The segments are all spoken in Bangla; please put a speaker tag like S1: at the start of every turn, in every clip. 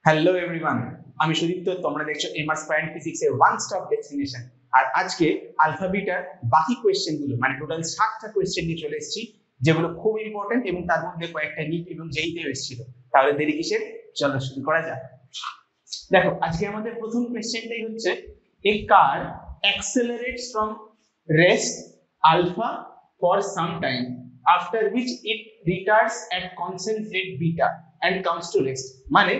S1: হ্যালো এভরিওয়ান, আমি সুদীপ্ত। তোমরা দেখছো এমআর স্কয়ার ফিজিক্স এর ওয়ান স্টপ ডেস্টিনেশন। আর আজকে আলফা বিটার বাকি কোয়েশ্চেন গুলো মানে টোটাল 60টা কোয়েশ্চেন নিয়ে চলে এসেছি, যেগুলো খুব ইম্পর্টেন্ট এবং তার মধ্যে কয়েকটা নিট এবং জেইতেও এসেছিল। তাহলে দেরি কিসের, চলো শুরু করা যাক। দেখো, আজকে আমাদের প্রথম কোয়েশ্চেনটাই হচ্ছে এ কার accelerates from rest alpha for some time after which it retards at constant rate beta and comes to rest। মানে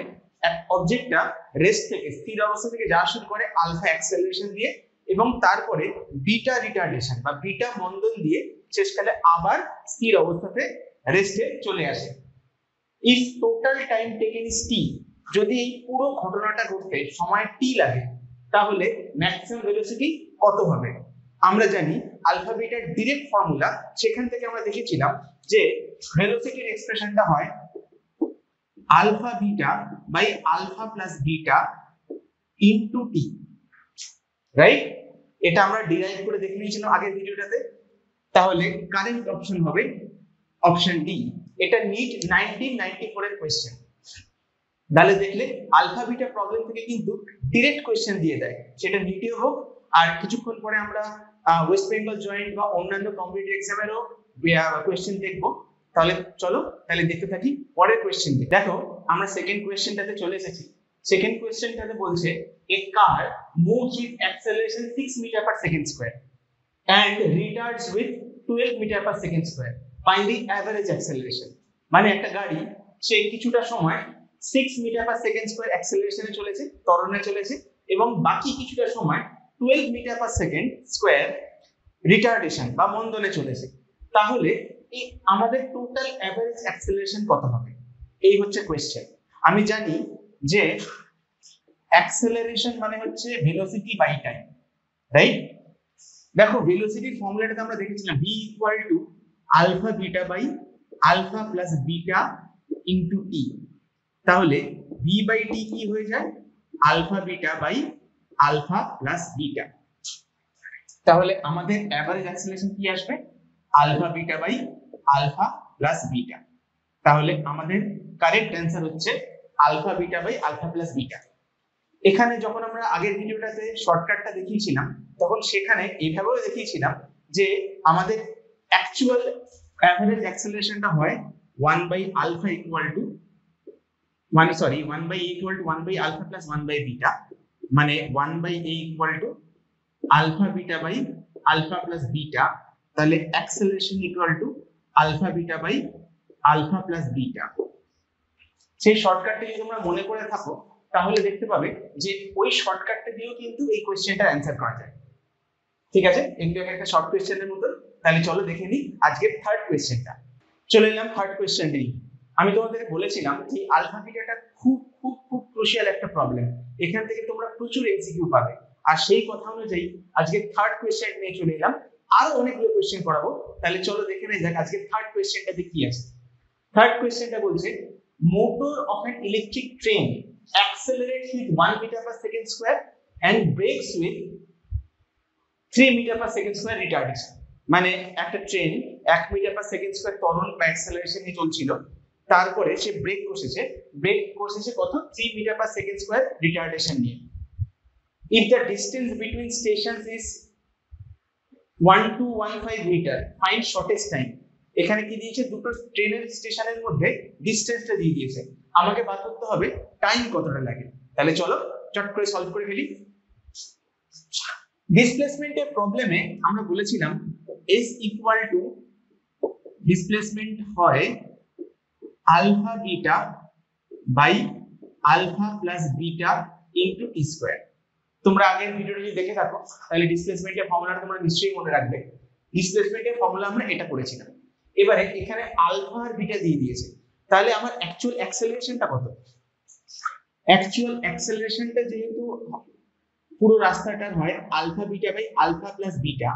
S1: এক অবজেক্টটা রেস্ট থেকে স্থির অবস্থা থেকে যাওয়া শুরু করে আলফা অ্যাক্সেলারেশন দিয়ে এবং তারপরে বিটা রিটার্ডেশন বা বিটা মন্দন দিয়ে শেষকালে আবার স্থির অবস্থাতে রেস্টে চলে আসে। If total time taken is T, যদি এই পুরো ঘটনাটা ঘটতে সময় টি লাগে তাহলে ম্যাক্সিমাম ভেলোসিটি কত হবে? আমরা জানি আলফা বিটার ডাইরেক্ট ফর্মুলা, সেখান থেকে আমরা দেখেছিলাম যে ভেলোসিটির এক্সপ্রেশনটা হয় alpha beta by alpha plus beta into T, right? এটা আমরা ডিরাইভ করে দেখে নিয়েছিলাম আগের ভিডিওটাতে। তাহলে কারেন্ট অপশন হবে অপশন ডি। এটা নিট 1994 এর কোশ্চেন। তাহলে দেখলে আলফা বিটা প্রবলেম থেকে কিন্তু ডাইরেক্ট কোশ্চেন দিয়ে দেয়, সেটা নিটেও হোক আর কিছুক্ষণ পরে আমরা ওয়েস্ট বেঙ্গল জয়েন্ট বা অন্যান্য কম্পিটিটিভ এক্সামেরও কোশ্চেন দেখবো। তাহলে চলো তাহলে দেখতে থাকি পরের কোশ্চেন। দেখো, আমরা সেকেন্ড কোশ্চেনটাতে চলে এসেছি। সেকেন্ড কোশ্চেনটাতে বলছে a car moves with acceleration 6 metre per second square and retards with 12 metre per second square, find the average acceleration. মানে একটা গাড়ি সে কিছুটা সময় 6 মিটার পার সেকেন্ড স্কয়ার অ্যাক্সেলারেশনে চলেছে, ত্বরণে চলেছে, এবং বাকি কিছুটা সময় 12 metre per second square retardation বা মন্দনে চলেছে। তাহলে এই আমাদের টোটাল অ্যাভারেজ অ্যাক্সেলারেশন কত হবে? এই হচ্ছে কোশ্চেন। আমি জানি যে অ্যাক্সেলারেশন মানে হচ্ছে ভেলোসিটি বাই টাইম, রাইট? দেখো, ভেলোসিটির ফর্মুলাটাতে আমরা দেখেছিলাম v equal to alpha beta by alpha plus beta into T. তাহলে v বাই টি কি হয়ে যায়? Alpha beta by alpha plus beta. তাহলে আমাদের অ্যাভারেজ অ্যাক্সেলারেশন কি আসবে? Alpha beta by alpha plus beta. তাহলে আমাদের কারেক্ট অ্যান্সার হচ্ছে alpha beta by alpha plus beta. এখানে যখন আমরা আগের ভিডিওটাতে শর্টকাটটা দেখিয়েছিলাম তখন সেখানে এইভাবেও দেখিয়েছিলাম যে আমাদের অ্যাকচুয়াল অ্যাভারেজ অ্যাক্সেলারেশনটা হয় 1 by alpha equal to 1 by a equal to 1 by alpha plus 1 by beta, মানে 1 by a equal to alpha beta by alpha plus beta. তাহলে acceleration equal to alpha beta by alpha plus beta. সেই শর্টকাটটা যদি তোমরা মনে করে থাকো তাহলে দেখতে পাবে যে ওই শর্টকাটটা দিয়েও কিন্তু এই কোশ্চেনটার অ্যান্সার করা যায়। ঠিক আছে, এগুলো একটা শর্ট কোশ্চেনের মতো। তাহলে চলো দেখে নিই আজকের থার্ড কোশ্চেনটা। চলে এলাম থার্ড কোশ্চেনটা নিয়ে। আমি তোমাদের বলেছিলাম যে আলফা বিটাটা খুব খুব খুব ক্রুশিয়াল একটা প্রবলেম, এখান থেকে তোমরা প্রচুর এমসিকিউ পাবে। আর সেই কথা অনুযায়ী আজকে থার্ড কোশ্চেন নিয়ে চলে এলাম, আরো অনেকগুলো কোশ্চেন করাবো। তাহলে চলো দেখে নেই যাক আজকে থার্ড কোশ্চেনটাতে কি আছে। থার্ড কোশ্চেনটা বলছে motor of an electric train accelerates with 1 meter per second square and brakes with 3 meter per second square retardation। মানে একটা train 1 metre per second square ত্বরণ বা অ্যাক্সেলারেশন নিয়ে চলছিল, তারপরে সে ব্রেক কষেছে কত? 3 metre per second square retardation নিয়ে। if the distance between stations is 1215 metre, find shortest time। এখানে কি দিয়েছে? দুটো ট্রেনের স্টেশনের মধ্যে ডিসটেন্সটা দিয়ে দিয়েছে, আমাকে বার করতে হবে টাইম কতটা লাগে। তাহলে চলো চট করে সলভ করে ফেলি। ডিসপ্লেসমেন্টের প্রবলেমে আমরা বলেছিলাম s ইকুয়াল টু ডিসপ্লেসমেন্ট হয় alpha beta by alpha plus beta into T square. তোমরা আগের ভিডিওটা যদি দেখে থাকো তাহলে ডিসপ্লেসমেন্টের ফর্মুলাটা তোমরা নিশ্চয়ই মনে রাখবে। ডিসপ্লেসমেন্টের ফর্মুলা আমরা এটা করেছিলাম। এবারে এখানে আলফা আর বিটা দিয়ে দিয়েছে, তাহলে আমার অ্যাকচুয়াল অ্যাক্সেলারেশনটা কত? অ্যাকচুয়াল অ্যাক্সেলারেশনটা যেহেতু পুরো রাস্তাটার হয় alpha beta by alpha plus beta,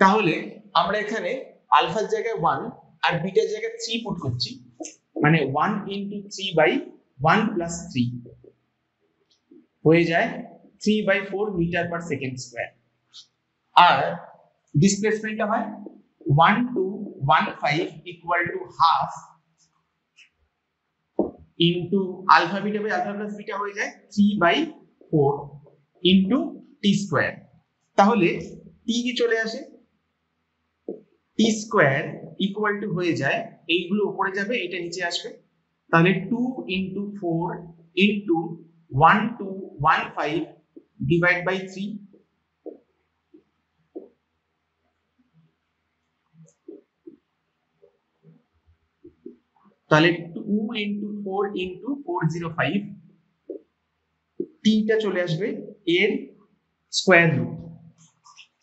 S1: তাহলে আমরা এখানে আলফার জায়গায় 1 আর বিটার জায়গায় 3 পুট করছি, মানে 1 ইনটু 3 বাই 1 প্লাস 3 হয়ে যায় 3 by 4 metre per second square. আর ডিসপ্লেসমেন্টটা হয় 1215 equal to half into alpha beta by alpha plus beta হয়ে যায় 3/4 ইন্টু টি স্কোয়ার। তাহলে টি কি চলে আসে, টি স্কোয়ার ইকুয়াল টু হয়ে যায়, এইগুলো উপরে যাবে এটা নিচে আসবে, তাহলে 2 ইন্টু 4 ইন্টু 1215 ডিভাইড বাই 3, তাহলে 2 ইন্টু 4 ইন্টু 405, টিটা চলে আসবে এর স্কোয়ার রুট,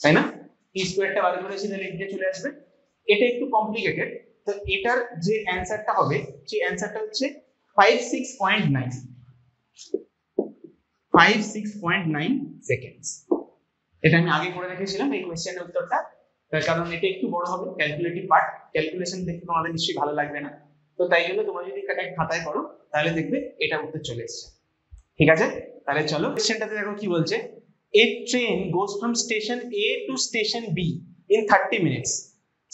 S1: তাই না? টি স্কোয়ারটা বার করেছি, তাহলে এটা চলে আসবে। এটা একটু কমপ্লিকেটেড, তো এটার যে অ্যানসারটা হবে সেই অ্যানসারটা হচ্ছে 56.9 সেকেন্ডস। এটা আমি আগে করে রেখেছিলাম এই কোশ্চেনের উত্তরটা, তার কারণ এটা একটু বড় হবে, ক্যালকুলেটিভ পার্ট, ক্যালকুলেশন দেখতে তোমাদের নিশ্চয়ই ভালো লাগবে না, তো তাই জন্য তোমরা যদি এটা খাতায় করো তাহলে দেখবে এটা উত্তর চলে এসেছে। ঠিক আছে, তাহলে চলো কোশ্চেনটাতে দেখো কি বলছে। A train goes from station A to station B in 30 minutes.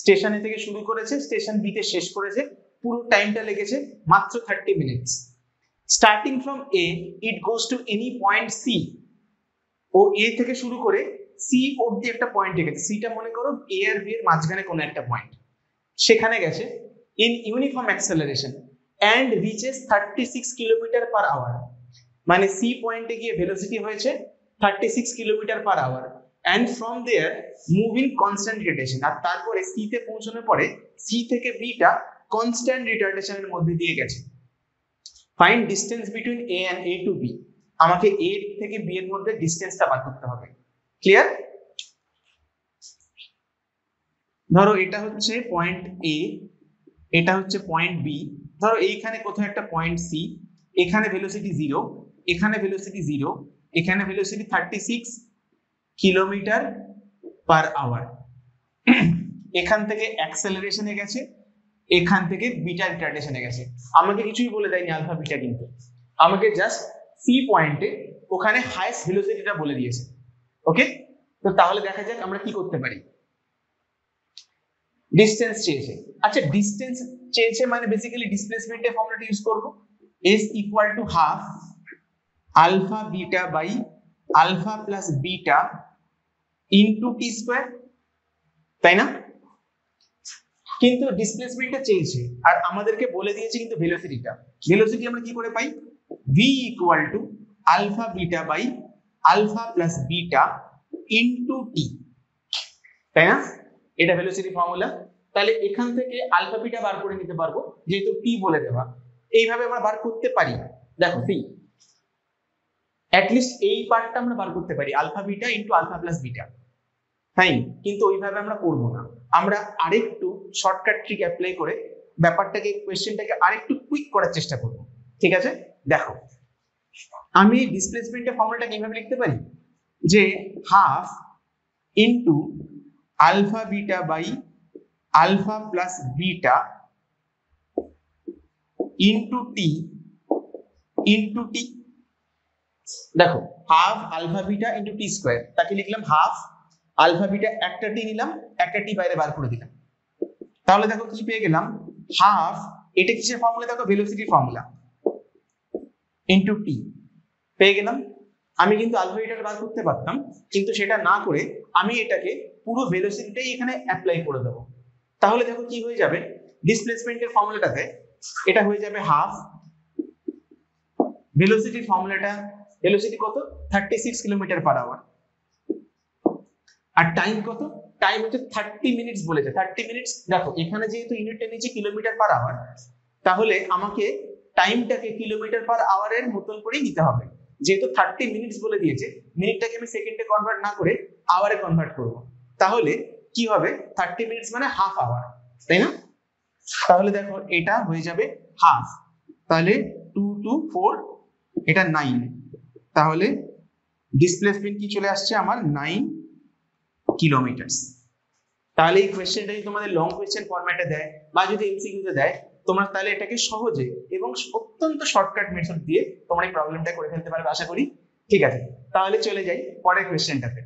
S1: Station এ থেকে শুরু করেছে, স্টেশন বি তে শেষ করেছে, পুরো টাইমটা লেগেছে মাত্র 30 minutes. Starting from A, it goes to any point C. ও A থেকে শুরু করে C অবধি একটা পয়েন্ট গেছে, সিটা মনে করো A আর B এর মাঝখানে কোনো একটা পয়েন্ট, সেখানে গেছে in uniform acceleration and reaches 36 kilometre per hour. মানে সি পয়েন্টে গিয়ে ভেলোসিটি হয়েছে 36 kilometre per hour, and from there moving constant retardation। আর তারপরে সি তে পৌঁছানোর পরে সি থেকে বি টা কনস্ট্যান্ট রিটার্ডেশনের মধ্যে দিয়ে গেছে। Find distance between A and A to B. আমাকে এ থেকে বি এর মধ্যে ডিসটেন্সটা বার করতে হবে। ক্লিয়ার? ধরো এটা হচ্ছে পয়েন্ট এ, এটা হচ্ছে পয়েন্ট বি, ধরো এইখানে কোথাও একটা পয়েন্ট সি, এখানে ভেলোসিটি 0, এখানে ভেলোসিটি 0, এখানে ভেলোসিটি 36 কিলোমিটার পার আওয়ার। এখান থেকে অ্যাক্সেলারেশনে গেছে, এখান থেকে বিটা রিটার্ডেশনে গেছে। আমাকে কিছুই বলে দেয়নি আলফা বিটা, কিন্তু আমাকে জাস্ট সি পয়েন্টে ওখানে হাইয়েস্ট ভেলোসিটিটা বলে দিয়েছে। ওকে, তো তাহলে দেখা যাক আমরা কি করতে পারি। ডিসটেন্স চেয়েছে, আচ্ছা ডিসটেন্স চেয়েছে মানে বেসিক্যালি ডিসপ্লেসমেন্টের ফর্মুলাটা ইউজ করব, s equal to half alpha beta by alpha plus beta into T square, তাই না? কিন্তু ডিসপ্লেসমেন্টটা চেয়েছে আর আমাদেরকে বলে দিয়েছে কিন্তু ভেলোসিটিটা। ভেলোসিটি আমরা কি করে পাই? v equal to alpha beta by alpha plus beta into T, তাই না? এটা ভেলোসিটি ফর্মুলা। তাহলে এখান থেকে আলফা বিটা বার করে নিতে পারবো, যেহেতু টি বলে দেওয়া। এইভাবে আমরা বার করতে পারি, দেখো সি অ্যাটলিস্ট এই পার্টটা আমরা বার করতে পারি, alpha beta into alpha plus beta, তাই। কিন্তু ওইভাবে আমরা করব না, আমরা আরেকটু শর্টকাট ট্রিক অ্যাপ্লাই করে ব্যাপারটাকে, কোয়েশ্চেনটাকে আরেকটু কুইক করার চেষ্টা করব। ঠিক আছে, দেখো আমি ডিসপ্লেসমেন্টের ফর্মুলাটা কিভাবে লিখতে পারি, যে half into alpha beta by alpha plus beta into T into T. দেখো half alpha beta into T square, তাকে লিখলাম হাফ আলফা বিটা, একটা টি নিলাম, একটা টি বাইরে বার করে দিলাম। তাহলে দেখো কি পেয়ে গেলাম, হাফ, এটা কিসের ফর্মুলা? দেখো ভেলোসিটির ফর্মুলা, ইনটু টি পেয়ে গেলাম। আমি কিন্তু আলফা বিটাটা বার করতে পারতাম, কিন্তু সেটা না করে আমি এটাকে পুরো ভেলোসিটিটাই এখানে অ্যাপ্লাই করে দেবো। তাহলে দেখো কি হয়ে যাবে, ডিসপ্লেসমেন্টের ফর্মুলাটাতে এটা হয়ে যাবে হাফ, ভেলোসিটির ফর্মুলাটা, ভেলোসিটি কত? 36 কিলোমিটার পার আওয়ার, আর টাইম কত? টাইম হচ্ছে 30 মিনিটস বলেছে। 30 মিনিটস, দেখো এখানে যেহেতু ইউনিটটা নিচে কিলোমিটার পার আওয়ার, তাহলে আমাকে টাইমটাকে কিলোমিটার পার আওয়ারের মতন করেই নিতে হবে। যেহেতু 30 মিনিটস বলে দিয়েছে, মিনিটটাকে আমি সেকেন্ডে কনভার্ট না করে আওয়ারে কনভার্ট করব। তাহলে কি হবে, 30 মিনিটস মানে হাফ আওয়ার, তাই না? তাহলে দেখো এটা হয়ে যাবে হাফ, তাহলে 2 2 4, এটা 9, তাহলে ডিসপ্লেসমেন্ট কি চলে আসছে আমার 9 কিলোমিটার। তাহলে এই কোয়েশ্চেনটা যদি তোমাদের লং কোয়েশ্চেন ফরম্যাটে দেয় বা যদি এমসিকিউ তে দেয়, তোমরা তাহলে এটাকে সহজে এবং অত্যন্ত শর্টকাট মেথড দিয়ে তোমরা এই প্রবলেমটা করে ফেলতে পারবে আশা করি। ঠিক আছে, তাহলে চলে যাই পরের কোয়েশ্চেনটাতে।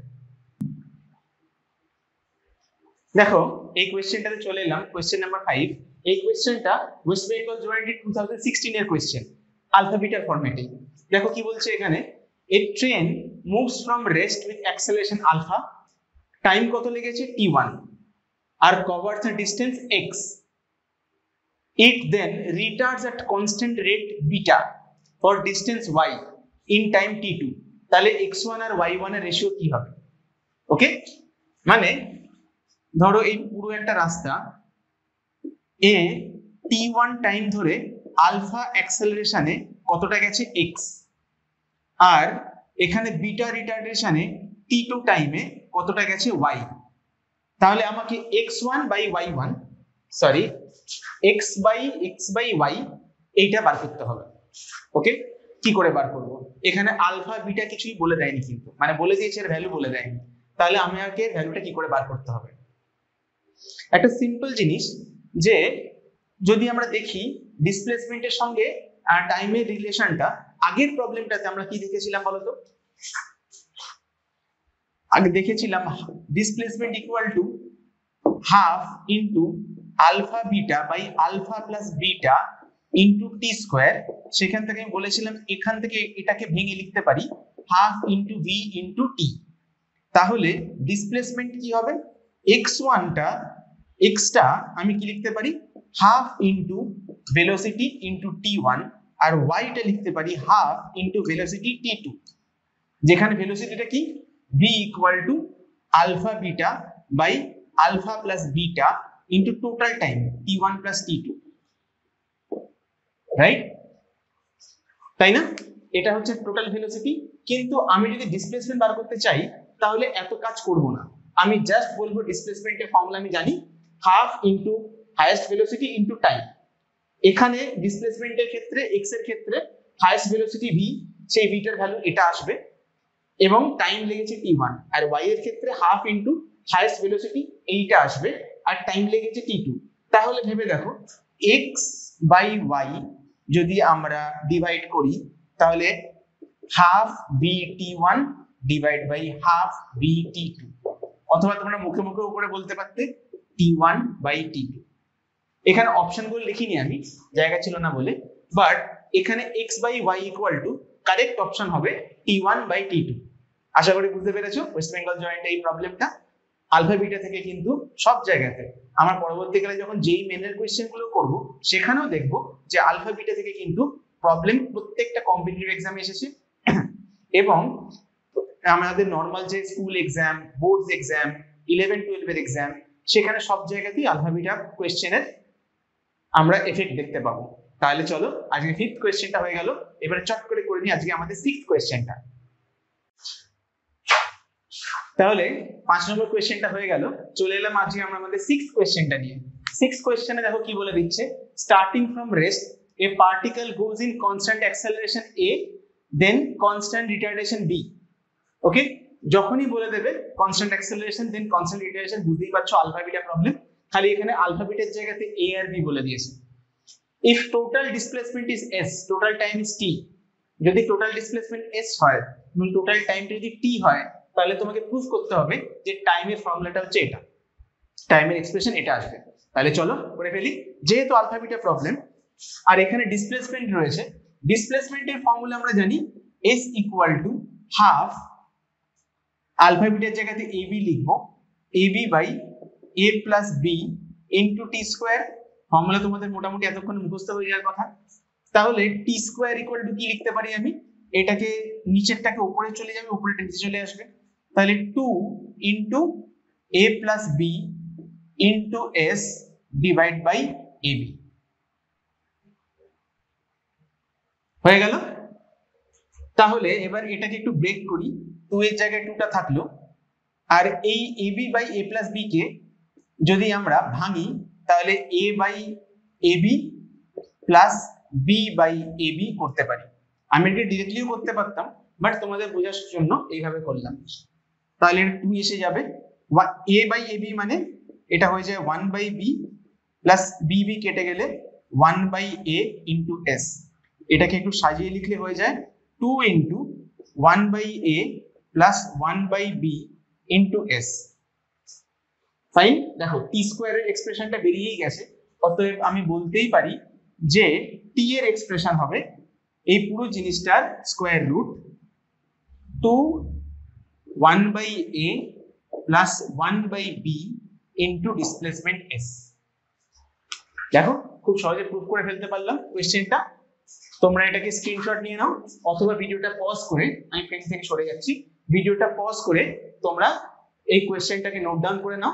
S1: দেখো এই কোয়েশ্চেনটাতে চলে এলাম, কোয়েশ্চেন নাম্বার 5। এই কোয়েশ্চেনটা ওয়েস্ট বেঙ্গল জয়েন্টেড 2016 এর কোয়েশ্চেন। আলফা বিটার ফরম্যাটে। দেখো কি বলছে এখানে, a train moves from rest with acceleration alpha, time কত লেগেছে t1, আর covers the distance x, it then retards at constant rate beta for distance y in time t2, তাহলে x1 আর y1 এর রেশিও কি হবে? ওকে, মানে ধরো এই পুরো একটা রাস্তা এ t1 টাইম ধরে আলফা অ্যাক্সেলারেশনে কতটা গেছে x, আর এখানে বিটা রিটার্ডেশনে t2 টাইমে কতটা গেছে y। তাহলে আমাকে x1 by y1 sorry x by y এইটা বার করতে হবে। ওকে, কি করে বার করব? এখানে আলফা বিটা কিছুই বলে দেয়নি, কিন্তু মানে বলে দিয়েছে এর ভ্যালু বলে দেয়নি, তাহলে আমাকে ভ্যালুটা কি করে বার করতে হবে? একটা সিম্পল জিনিস, যে যদি আমরা দেখি ডিসপ্লেসমেন্টের সঙ্গে টাইমের রিলেশনটা, আগের প্রবলেমটাতে আমরা কি দেখেছিলাম বলতো? আগে দেখেছিলাম displacement equal to half into alpha beta by alpha plus beta into T square. সেখান থেকে আমি বলেছিলাম এখান থেকে এটাকে ভেঙে লিখতে পারি half into V into T. তাহলে ডিসপ্লেসমেন্ট কি হবে? এক্সটা আমি কি লিখতে পারি? Half into velocity into t1, আর ওয়াইটা লিখতে পারি হাফ ইন্টু ভেলোসিটি t2, যেখানে ভেলোসিটিটা কি v equal to alpha beta by alpha plus beta into total time t1 plus t2, right? তাই না? এটা হচ্ছে টোটাল ভেলোসিটি। কিন্তু আমি যদি ডিসপ্লেসমেন্ট বার করতে চাই তাহলে এত কাজ করব না, আমি জাস্ট বলবো ডিসপ্লেসমেন্টের ফর্মুলা আমি জানি, half into highest velocity into time. এখানে ডিসপ্লেসমেন্টের ক্ষেত্রে x এর ক্ষেত্রে হাইয়েস্ট ভেলোসিটি v, সেই ভিটার ভ্যালু এটা আসবে, এবং টাইম লেগেছে t1, আর y এর ক্ষেত্রে হাফ ইন্টু হাইয়েস্ট ভেলোসিটি এইটা আসবে, আর টাইম লেগেছে t2। তাহলে ভেবে দেখো x বাই y যদি আমরা ডিভাইড করি তাহলে half vt1 divide by half vt2, অথবা তোমরা মুখে মুখে উপরে বলতে পারতে t1 বাই t2। এখানে অপশনগুলো লিখিনি আমি, জায়গা ছিল না বলে, বাট এখানে x by y equal to correct option হবে t1 বাই t2। আশা করি বুঝতে পেরেছো ওয়েস্ট বেঙ্গল জয়েন্ট এই প্রবলেমটা। আলফা বিটা থেকে কিন্তু সব জায়গাতে আমার পরবর্তীকালে যখন যেই মেনের কোয়েশ্চেন গুলো করব সেখানেও দেখবো যে আলফা বিটা থেকে কিন্তু প্রবলেম প্রত্যেকটা কম্পিটিটিভ এক্সামে এসেছে, এবং আমাদের নর্মাল যে স্কুল এক্সাম, বোর্ডস এক্সাম, 11-12 এর এক্সাম, সেখানে সব জায়গাতেই আলফা বিটা কোয়েশ্চেনের আমরা এফেক্ট দেখতে পাবো। তাহলে চলো আজকে ফিফথ কোয়েশ্চেনটা হয়ে গেল, এবারে চট করে নিই আজকে আমাদের সিক্সথ কোয়েশ্চেনটা। তাহলে 5 নম্বর কোয়েশ্চেনটা হয়ে গেল, চলে এলাম আজকে আমরা আমাদের সিক্সথ কোয়েশ্চেনটা নিয়ে। সিক্সথ কোয়েশ্চেনে দেখো কি বলে দিচ্ছে, starting from rest a particle goes in constant acceleration a then constant retardation b। Okay, যখনই বলে দেবে constant acceleration then constant retardation, বুঝতেই পারছো আলফা বিটা প্রবলেম, খালি এখানে আলফা বিটার জায়গাতে a আর b বলে দিয়েছে। If total displacement is s, total time is t, যদি টোটাল ডিসপ্লেসমেন্ট s হয় এবং টোটাল টাইমটা যদি t হয়, তাহলে তোমাকে প্রুফ করতে হবে যে টাইমের ফর্মুলাটা হচ্ছে এটা, টাইমের এক্সপ্রেশন এটা আসবে। তাহলে চলো করে ফেলি। যেহেতু আলফা বিটা প্রবলেম আর এখানে ডিসপ্লেসমেন্ট রয়েছে, ডিসপ্লেসমেন্টের ফর্মুলা আমরা জানি s equal to half, alpha বিটার জায়গাতে ab লিখবো, ab by a plus b into T square. Formula তোমাদের মোটামুটি এতক্ষণ মুখস্থ হয়ে যাওয়ার কথা। তাহলে টি স্কোয়ার ইকুয়াল টু কি লিখতে পারি আমি? এটাকে নিচেরটাকে উপরে চলে যাবে, উপরেটা নিচে চলে আসবে, তাহলে 2 into a plus b into s divide by ab হয়ে গেল। তাহলে এবার এটাকে একটু ব্রেক করি, 2 এর জায়গায় 2টা থাকলো, আর এই ab by a plus b কে যদি আমরা ভাঙি তাহলে a by ab plus b by ab করতে পারি। আমি এটা ডিরেক্টলিও করতে পারতাম, বাট তোমাদের বোঝার জন্য এইভাবে করলাম। তাহলে 2 এসে যাবে, a বাই ab মানে এটা হয়ে যায় 1 বাই b প্লাস bb কেটে গেলে 1 বাই a ইন্টু s। এটাকে একটু সাজিয়ে লিখলে হয়ে যায় 2 into 1 by a plus 1 by b into s। Fine, দেখো টি স্কোয়ারের এক্সপ্রেশনটা বেরিয়েই গেছে, অতএব আমি বলতেই পারি যে টি এর এক্সপ্রেশন হবে এই পুরো জিনিসটার square root 2 1/a plus 1/b into displacement s। দেখো খুব সহজে প্রুফ করে ফেলতে পারলাম কোয়েশ্চেনটা। তোমরা এটাকে স্ক্রিনশট নিয়ে নাও অথবা ভিডিওটা পজ করে, আমি ফ্রেম থেকে সরে যাচ্ছি, ভিডিওটা পজ করে তোমরা এই কোয়েশ্চেনটাকে নোট ডাউন করে নাও।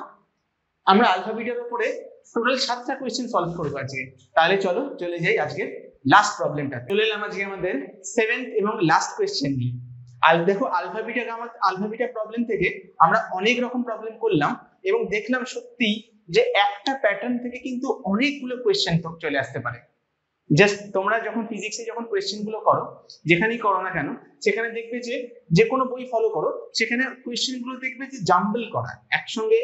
S1: আমরা আলফা বিটার উপরে টোটাল 7টা কোয়েশ্চেন সলভ করবো আজকে। তাহলে চলো চলে যাই আজকের লাস্ট প্রবলেমটা। চলে এলাম আজকে আমাদের 7th এবং লাস্ট কোয়েশ্চেন নিয়ে। আর দেখো আলফা বিটা প্রবলেম থেকে আমরা অনেক রকম প্রবলেম করলাম এবং দেখলাম সত্যি যে একটা প্যাটার্ন থেকে কিন্তু অনেকগুলো কোয়েশ্চেন চলে আসতে পারে। জাস্ট তোমরা যখন ফিজিক্সে যখন কোয়েশ্চেন গুলো করো, যেখানেই করো না কেন, সেখানে দেখবে যে কোনো বই ফলো করো, সেখানে কোয়েশ্চেন গুলো দেখবে যে জাম্বল করা, একসঙ্গে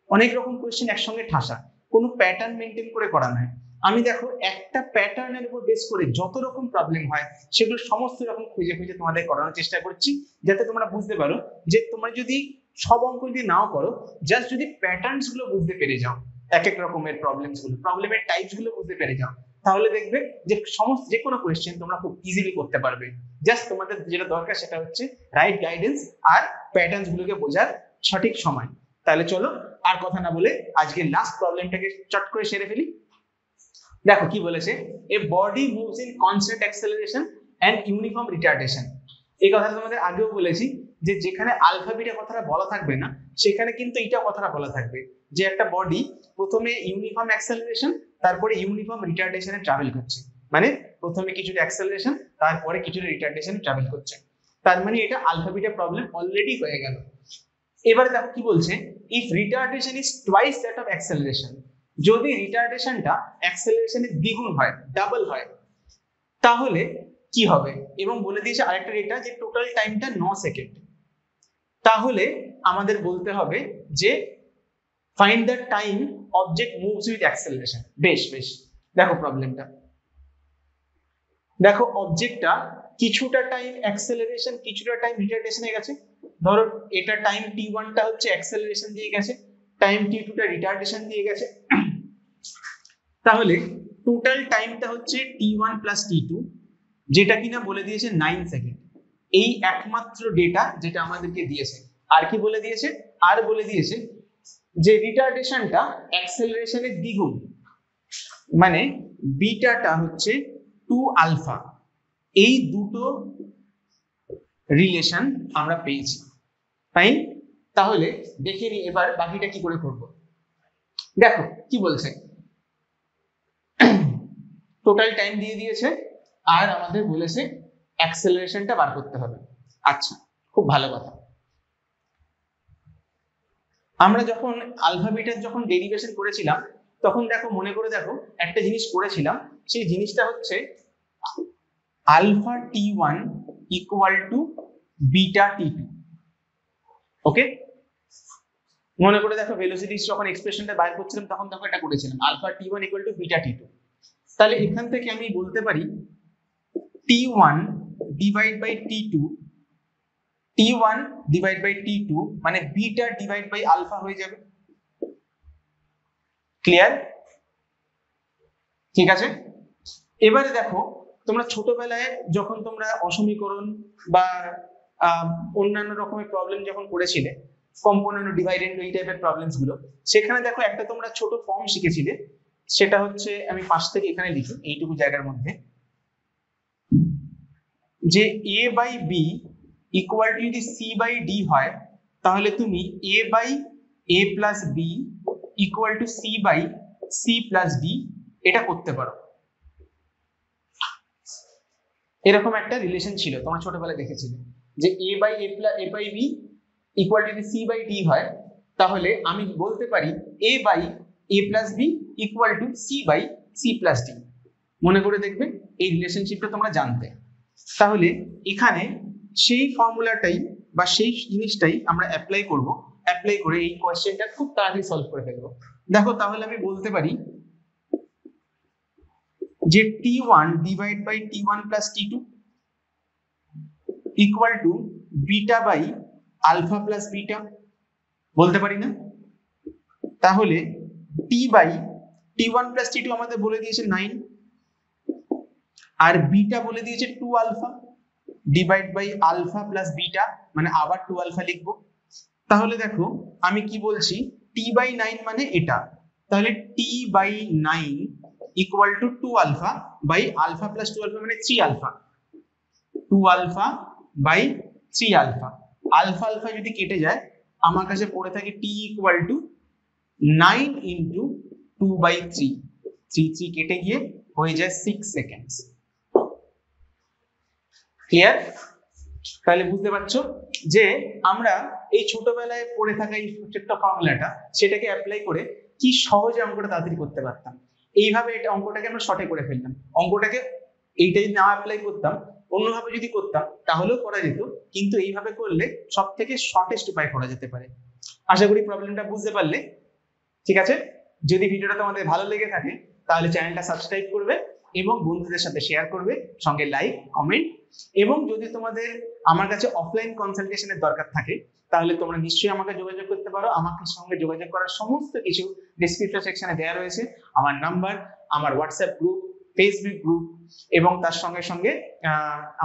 S1: অনেক রকম কোয়েশ্চেন একসঙ্গে ঠাসা, কোনো প্যাটার্ন মেনটেন করে করা নয়। আমি দেখো একটা প্যাটার্নের উপর বেস করে যত রকম প্রবলেম হয় সেগুলো সমস্ত রকম খুঁজে খুঁজে তোমাদের করানোর চেষ্টা করছি, যাতে তোমরা বুঝতে পারো যে তোমরা যদি সব অঙ্ক যদি নাও করো, জাস্ট যদি প্যাটার্নস গুলো বুঝতে পেরে যাও, এক এক রকমের প্রবলেমের টাইপস গুলো বুঝতে পেরে যাও, তাহলে দেখবে যে সমস্ত যে কোনো কোয়েশ্চেন তোমরা খুব ইজিলি করতে পারবে। জাস্ট তোমাদের যেটা দরকার সেটা হচ্ছে রাইট গাইডেন্স আর প্যাটার্নস গুলোকে বোঝার সঠিক সময়। তাহলে চলো আর কথা না বলে আজকে লাস্ট প্রবলেমটাকে চট করে সেরে ফেলি। দেখো কি বলেছে, a body moves in constant acceleration and uniform retardation. এই কথাটা তোমাদের আগেও বলেছি যে যেখানে আলফা বিটা কথাটা বলা থাকবে না, সেখানে কিন্তু এটা কথাটা বলা থাকবে যে একটা বডি প্রথমে ইউনিফর্ম অ্যাক্সেলারেশন তারপরে ইউনিফর্ম রিটার্ডেশনে ট্রাভেল করছে, মানে প্রথমে কিছুটা অ্যাক্সেলারেশন তারপরে কিছুটা রিটার্ডেশনে ট্রাভেল করছে। তার মানে এটা আলফা বিটা প্রবলেম অলরেডি হয়ে গেল। এবারে দেখো কি বলছে, if retardation is twice that of acceleration, যদি রিটার্ডেশনটা অ্যাক্সেলারেশনের দ্বিগুণ হয়, ডাবল হয়, তাহলে কি হবে? এবং বলে দিয়েছে আরেকটা ডেটা যে টোটাল টাইমটা 9 সেকেন্ড। তাহলে আমাদের বলতে হবে যে find the time object moves with acceleration. বেশ বেশ, দেখো প্রবলেমটা, দেখো অবজেক্টটা কিছুটা টাইম অ্যাক্সেলারেশন কিছুটা টাইম রিটার্ডেশনে গেছে। ধরো এটা টাইম t1 টা হচ্ছে অ্যাক্সেলারেশন দিয়ে গেছে, টাইম t2 টা রিটার্ডেশন দিয়ে গেছে। তাহলে টোটাল টাইমটা হচ্ছে t1 প্লাস t2, যেটা কিনা বলে দিয়েছে 9 সেকেন্ড। এই একমাত্র ডেটা যেটা আমাদেরকে দিয়েছে। আর কি বলে দিয়েছে? আর বলে দিয়েছে যে রিটার্ডেশনটা অ্যাক্সেলারেশনের দ্বিগুণ, মানে বিটাটা হচ্ছে 2 আলফা। এই দুটো রিলেশন আমরা পেয়েছি, ফাইন। তাহলে দেখে নি এবার বাকিটা কি করে করব। দেখো কি বলছে, টোটাল টাইম দিয়ে দিয়েছে আর আমাদের বলেছে অ্যাক্সেলারেশনটা বার করতে হবে। আচ্ছা, খুব ভালো কথা। আমরা যখন আলফা বিটার যখন ডেরিভেশন করেছিলাম, তখন দেখো মনে করে দেখো একটা জিনিস করেছিলাম, সেই জিনিসটা হচ্ছে alpha t1 equal to beta t2। ওকে, মনে করে দেখো ভেলোসিটিস যখন এক্সপ্রেশনটা বাইর করছিলাম তখন দেখো এটা করেছিলাম alpha t1 equal to beta t2। তাহলে এখান থেকে আমি বলতে পারি t1 divide by t2, t1 divide by t2 মানে বিটা ডিভাইড বাই আলফা হয়ে যাবে। ক্লিয়ার? ঠিক আছে। এবারে দেখো তোমরা ছোটবেলায় যখন তোমরা অসমীকরণ বা অন্যান্য রকমের প্রবলেম যখন করেছিলে, কম্পোনেন্ট ডিভাইডেন্ড এই টাইপের প্রবলেমস গুলো, সেখানে দেখো একটা তোমরা ছোট ফর্ম শিখেছিলে, সেটা হচ্ছে আমি পাশ থেকে এখানে লিখি এইটুকু জায়গার মধ্যে, যে a by B equal to যদি c বাই ডি হয়, তাহলে তুমি a by a plus B equal to c by c plus D এটা করতে পারো। এরকম একটা রিলেশন ছিল, তোমরা ছোটবেলায় দেখেছিলে যে a by B equal to যদি c বাই ডি হয়, তাহলে আমি বলতে পারি a by a plus B equal to c by c plus D. মনে করে দেখবে এই রিলেশনশিপটা তোমরা জানতে। তাহলে এখানে সেই ফর্মুলাটাই বা সেই জিনিসটাই আমরা অ্যাপ্লাই করব, অ্যাপ্লাই করে এই কোশ্চেনটা খুব তাড়াতাড়ি সলভ করে ফেলবো। দেখো তাহলে আমি বলতে পারি যে t1 divide by t1 plus t2 equal to beta by alpha plus beta, বলতে পারি না? তাহলে t by t1 plus t2 আমাদের বলে দিয়েছে 9, আর বিটা বলে দিয়েছে 2 alpha divide by alpha plus beta, মানে আবার 2 আলফা লিখবো। তাহলে দেখো আমি কি বলছি, t/9 মানে এটা, তাহলে t/9 equal to 2 alpha by alpha plus 2 alpha মানে 3 alpha, 2 alpha by 3 alpha. Alpha alpha যদি কেটে যায় আমার কাছে পড়ে থাকে t ইকুয়াল টু 9 ইন্টু 2/3, 3 কেটে গিয়ে হয়ে যায় 6 সেকেন্ডস। ক্লিয়ার? তাহলে বুঝতে পারছো যে আমরা এই ছোটবেলায় পড়ে থাকা এই ছোট্ট ফর্মুলাটা সেটাকে অ্যাপ্লাই করে কি সহজে অঙ্কটা তাড়াতাড়ি করতে পারতাম। এইভাবে এটা অঙ্কটাকে আমরা শর্টে করে ফেললাম। অঙ্কটাকে এইটা যদি না অ্যাপ্লাই করতাম, অন্যভাবে যদি করতাম তাহলেও করা যেত, কিন্তু এইভাবে করলে সব থেকে শর্টেস্ট উপায় করা যেতে পারে। আশা করি প্রবলেমটা বুঝতে পারলে। ঠিক আছে, যদি ভিডিওটা তোমাদের ভালো লেগে থাকে তাহলে চ্যানেলটা সাবস্ক্রাইব করবে এবং বন্ধুদের সাথে শেয়ার করবে, সঙ্গে লাইক কমেন্ট। এবং যদি তোমাদের আমার কাছে অফলাইন কনসালটেশনের দরকার থাকে তাহলে তোমরা নিশ্চয়ই আমাকে যোগাযোগ করতে পারো। আমাকে সঙ্গে যোগাযোগ করার সমস্ত কিছু ডেসক্রিপশন সেকশনে দেওয়া রয়েছে, আমার নাম্বার, আমার হোয়াটসঅ্যাপ গ্রুপ, ফেসবুক গ্রুপ এবং তার সঙ্গে সঙ্গে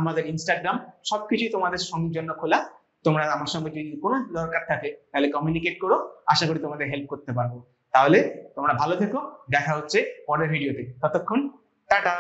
S1: আমাদের ইনস্টাগ্রাম, সবকিছুই তোমাদের সঙ্গের জন্য খোলা। তোমরা আমার সঙ্গে যদি কোনো দরকার থাকে তাহলে কমিউনিকেট করো, আশা করি তোমাদের হেল্প করতে পারবো। তাহলে তোমরা ভালো থেকো, দেখা হচ্ছে পরের ভিডিওতে, ততক্ষণ টাটা।